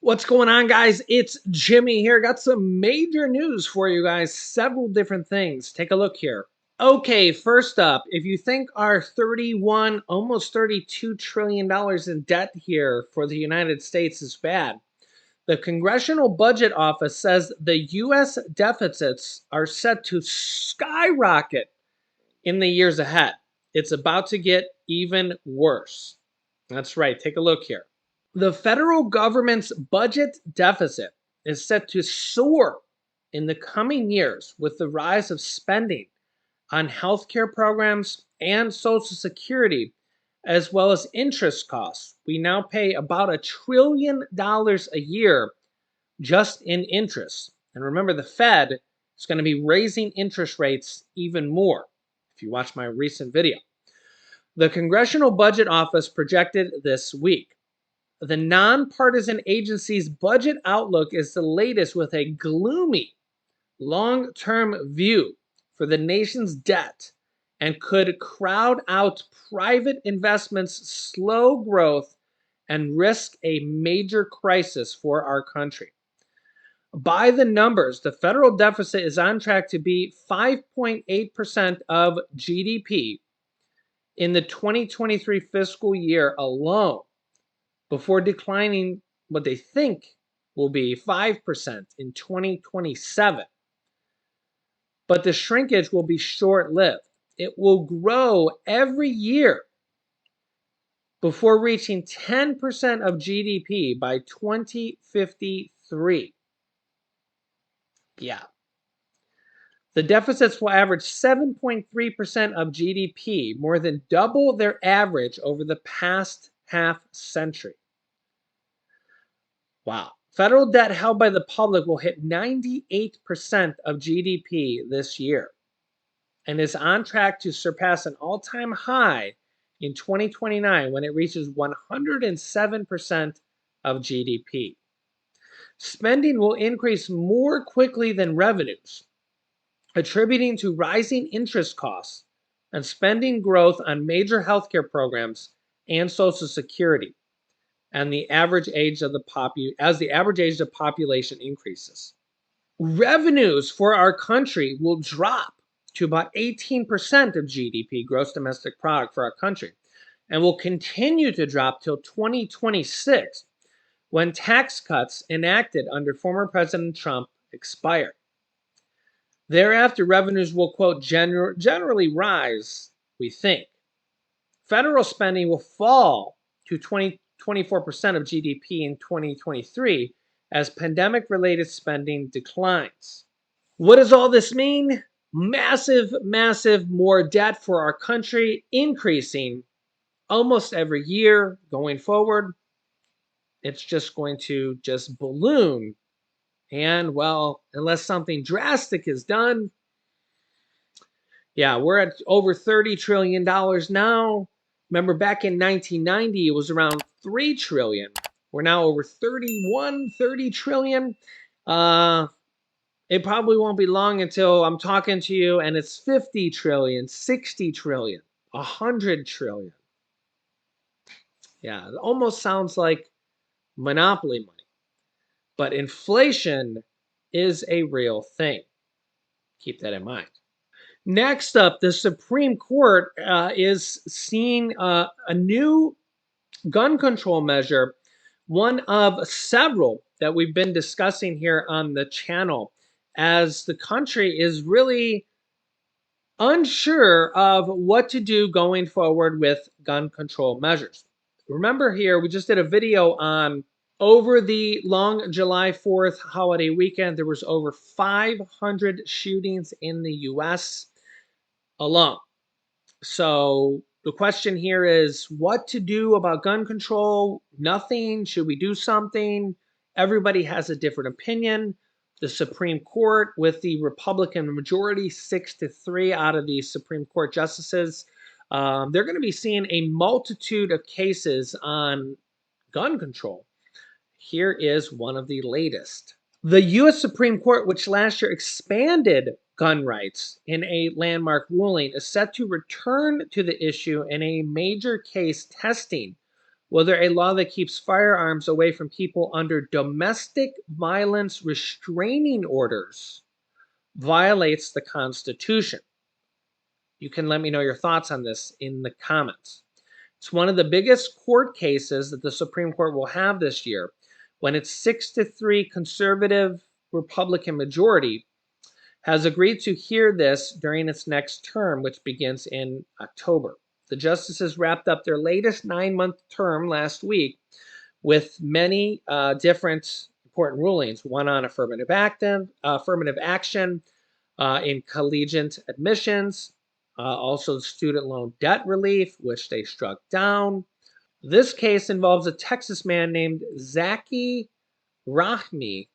What's going on, guys? It's Jimmy here. Got some major news for you guys. Several different things. Take a look here. Okay, first up, if you think our 31, almost $32 trillion in debt here for the United States is bad, the Congressional Budget Office says the U.S. deficits are set to skyrocket in the years ahead. It's about to get even worse. That's right. Take a look here. The federal government's budget deficit is set to soar in the coming years with the rise of spending on healthcare programs and Social Security, as well as interest costs. We now pay about $1 trillion a year just in interest. And remember, the Fed is going to be raising interest rates even more if you watch my recent video. The Congressional Budget Office projected this week the nonpartisan agency's budget outlook is the latest with a gloomy long-term view for the nation's debt and could crowd out private investments, slow growth, and risk a major crisis for our country. By the numbers, the federal deficit is on track to be 5.8% of GDP in the 2023 fiscal year alone, before declining what they think will be 5% in 2027. But the shrinkage will be short-lived. It will grow every year before reaching 10% of GDP by 2053. Yeah. The deficits will average 7.3% of GDP, more than double their average over the past half century. Wow. Federal debt held by the public will hit 98% of GDP this year and is on track to surpass an all-time high in 2029 when it reaches 107% of GDP. Spending will increase more quickly than revenues, attributing to rising interest costs and spending growth on major healthcare programs and Social Security, and the average age of the population increases. Revenues for our country will drop to about 18% of GDP, gross domestic product, for our country, and will continue to drop till 2026 when tax cuts enacted under former President Trump expire. Thereafter, revenues will, quote, generally rise, we think. Federal spending will fall to 24% of GDP in 2023 as pandemic-related spending declines. What does all this mean? Massive, massive more debt for our country, increasing almost every year going forward. It's just going to balloon. And, well, unless something drastic is done, yeah, we're at over $30 trillion now. Remember, back in 1990, it was around $3 trillion. We're now over $30 trillion. It probably won't be long until I'm talking to you and it's 50 trillion, 60 trillion, 100 trillion. Yeah, it almost sounds like monopoly money. But inflation is a real thing. Keep that in mind. Next up, the Supreme Court is seeing a new gun control measure, one of several that we've been discussing here on the channel, as the country is really unsure of what to do going forward with gun control measures. Remember here, we just did a video on over the long July 4th holiday weekend, there was over 500 shootings in the U.S. alone. So the question here is what to do about gun control? Nothing. Should we do something? Everybody has a different opinion. The Supreme Court, with the Republican majority, 6-3 out of the Supreme Court justices, they're going to be seeing a multitude of cases on gun control. Here is one of the latest. The U.S. Supreme Court, which last year expanded gun rights in a landmark ruling, is set to return to the issue in a major case testing whether a law that keeps firearms away from people under domestic violence restraining orders violates the Constitution. You can let me know your thoughts on this in the comments. It's one of the biggest court cases that the Supreme Court will have this year when its 6-3 conservative Republican majority has agreed to hear this during its next term, which begins in October. The justices wrapped up their latest 9-month term last week with many different important rulings, one on affirmative action in collegiate admissions, also student loan debt relief, which they struck down. This case involves a Texas man named Zaki Rahmi,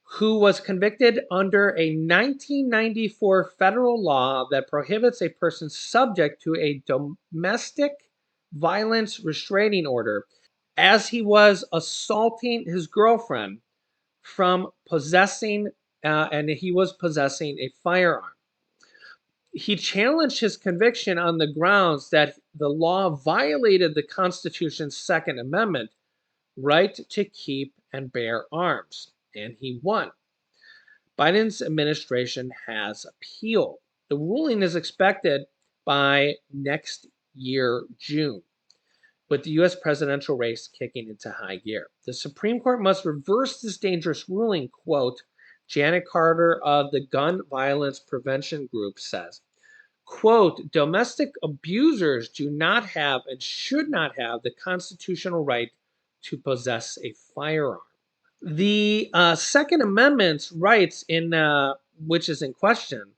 who was convicted under a 1994 federal law that prohibits a person subject to a domestic violence restraining order as he was assaulting his girlfriend from possessing, and he was possessing a firearm. He challenged his conviction on the grounds that the law violated the Constitution's Second Amendment right to keep and bear arms, and he won. Biden's administration has appealed. The ruling is expected by next year, June, with the U.S. presidential race kicking into high gear. The Supreme Court must reverse this dangerous ruling, quote, Janet Carter of the Gun Violence Prevention Group says. Quote, domestic abusers do not have and should not have the constitutional right to possess a firearm. The Second Amendment's rights which is in question.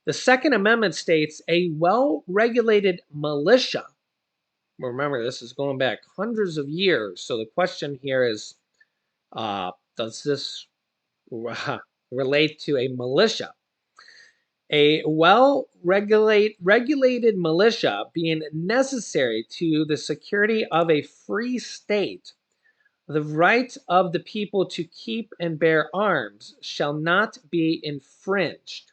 The Second Amendment states a well-regulated militia. Remember, this is going back hundreds of years. So the question here is, does this relate to a militia? A well-regulated militia being necessary to the security of a free state, the right of the people to keep and bear arms shall not be infringed.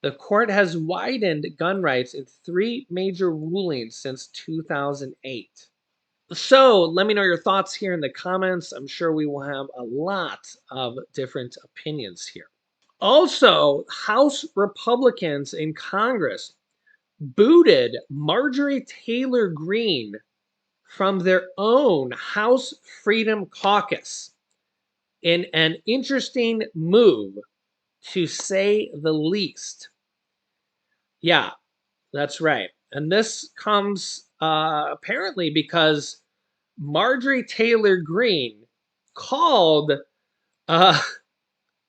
The court has widened gun rights in 3 major rulings since 2008. So let me know your thoughts here in the comments. I'm sure we will have a lot of different opinions here. Also, House Republicans in Congress booted Marjorie Taylor Greene from their own House Freedom Caucus in an interesting move, to say the least. Yeah, that's right. And this comes apparently because Marjorie Taylor Greene called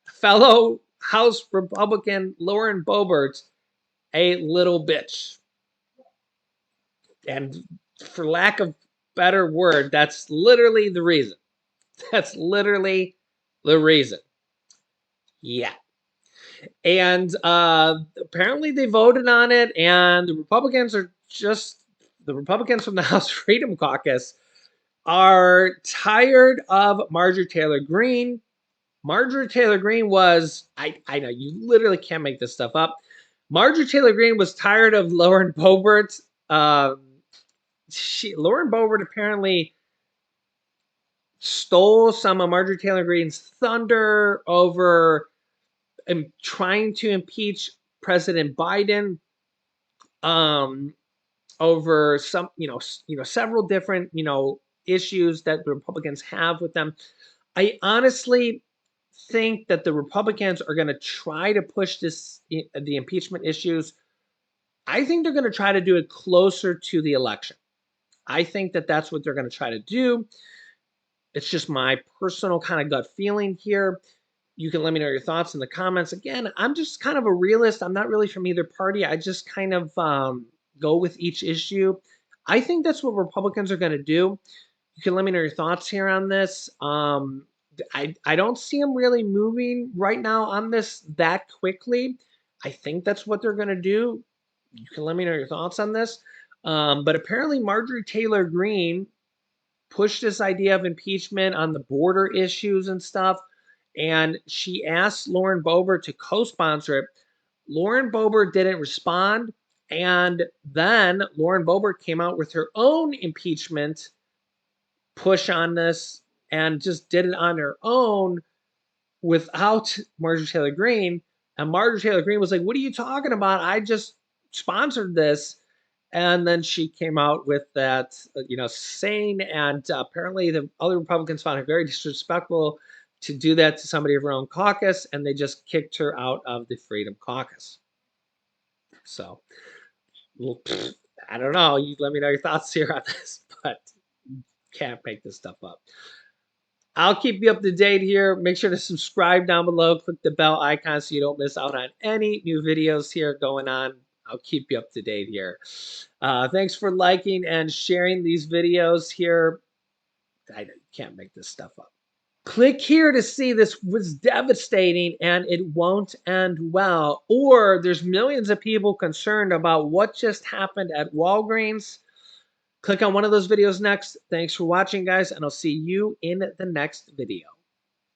fellow House Republican Lauren Boebert a little bitch. And for lack of better word, that's literally the reason. That's literally the reason. Yeah. And apparently they voted on it, and the Republicans from the House Freedom Caucus are tired of Marjorie Taylor Greene. Marjorie Taylor Greene was, I know, you literally can't make this stuff up. Marjorie Taylor Greene was tired of Lauren Boebert. Lauren Boebert apparently stole some of Marjorie Taylor Greene's thunder over trying to impeach President Biden over some, several different, issues that the Republicans have with them. I honestly think that the Republicans are going to try to push the impeachment issues. I think they're going to try to do it closer to the election. I think that that's what they're going to try to do. It's just my personal kind of gut feeling here. You can let me know your thoughts in the comments. Again, I'm just kind of a realist. I'm not really from either party. I just kind of go with each issue. I think that's what Republicans are going to do. You can let me know your thoughts here on this. I don't see them really moving right now on this that quickly. I think that's what they're going to do. You can let me know your thoughts on this. But apparently Marjorie Taylor Greene pushed this idea of impeachment on the border issues and stuff. And she asked Lauren Boebert to co-sponsor it. Lauren Boebert didn't respond. And then Lauren Boebert came out with her own impeachment push on this and just did it on her own without Marjorie Taylor Greene. And Marjorie Taylor Greene was like, "What are you talking about? I just sponsored this." And then she came out with that, saying, and apparently the other Republicans found it very disrespectful to do that to somebody of her own caucus, and they just kicked her out of the Freedom Caucus. So, well, I don't know. You let me know your thoughts here on this, but can't make this stuff up. I'll keep you up to date here. Make sure to subscribe down below. Click the bell icon so you don't miss out on any new videos here going on. I'll keep you up to date here. Thanks for liking and sharing these videos here. I can't make this stuff up. Click here to see this was devastating and it won't end well. Or there's millions of people concerned about what just happened at Walgreens. Click on one of those videos next. Thanks for watching, guys, and I'll see you in the next video.